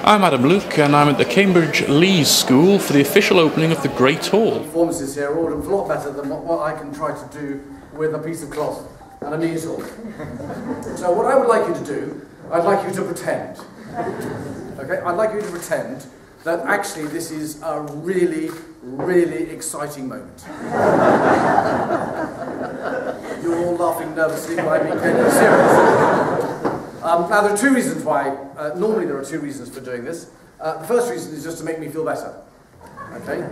I'm Adam Luke and I'm at the Cambridge Leys School for the official opening of the Great Hall. Performances here are a lot better than what I can try to do with a piece of cloth and an easel. So what I would like you to do, I'd like you to pretend. Okay, I'd like you to pretend that actually this is a really, really exciting moment. You're all laughing nervously, but I'm being very serious. Now there are two reasons why, normally there are two reasons for doing this. The first reason is just to make me feel better, okay?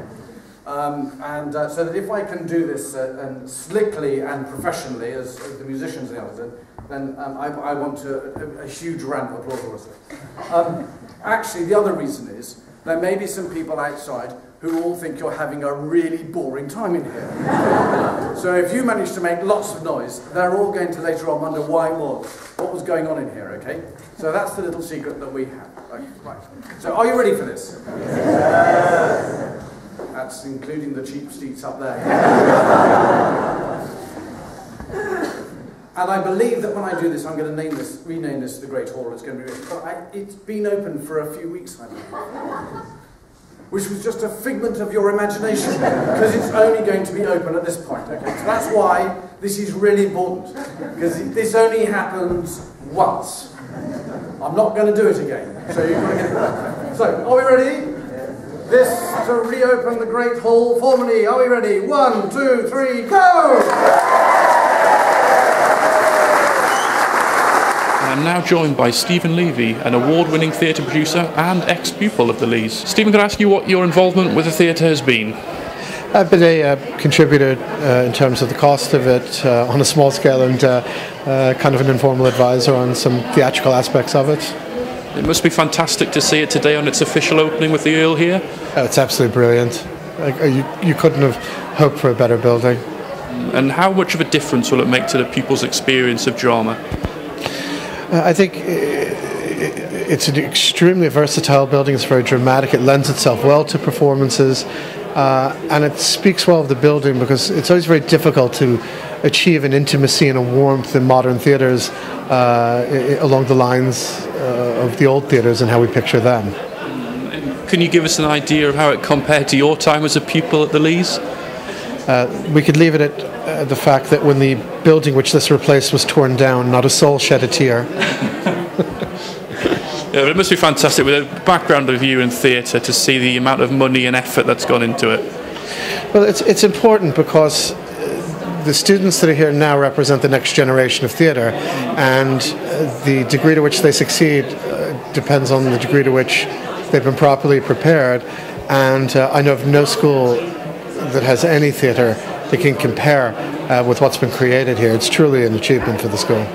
So that if I can do this slickly and professionally, as the musicians and the others did, then I want a huge round of applause. Actually, the other reason is there may be some people outside who all think you're having a really boring time in here. So if you manage to make lots of noise, they're all going to later on wonder why it was, what was going on in here, okay? So that's the little secret that we have. Right. So are you ready for this? Yeah. That's including the cheap seats up there. And I believe that when I do this, I'm going to rename this the Great Hall. It's going to be, but it's been open for a few weeks, I believe. Which was just a figment of your imagination, because it's only going to be open at this point, okay? So that's why this is really important, because this only happens once. I'm not going to do it again, so you've got to get it right. So, are we ready? This to reopen the Great Hall formally. Are we ready? 1, 2, 3, go! I'm now joined by Stephen Levy, an award-winning theatre producer and ex-pupil of the Leys. Stephen, could I ask you what your involvement with the theatre has been? I've been a contributor in terms of the cost of it on a small scale, and kind of an informal advisor on some theatrical aspects of it. It must be fantastic to see it today on its official opening with the Earl here. It's absolutely brilliant. You couldn't have hoped for a better building. And how much of a difference will it make to the pupils' experience of drama? I think it's an extremely versatile building. It's very dramatic. It lends itself well to performances, and it speaks well of the building, because it's always very difficult to achieve an intimacy and a warmth in modern theatres along the lines of the old theatres and how we picture them. Can you give us an idea of how it compared to your time as a pupil at the Leys? We could leave it at the fact that when the building which this replaced was torn down, not a soul shed a tear. Yeah, but it must be fantastic with a background of you in theatre to see the amount of money and effort that's gone into it. Well, it's important because the students that are here now represent the next generation of theatre, and the degree to which they succeed depends on the degree to which they've been properly prepared. And I know of no school that has any theatre that can compare with what's been created here. It's truly an achievement for the school.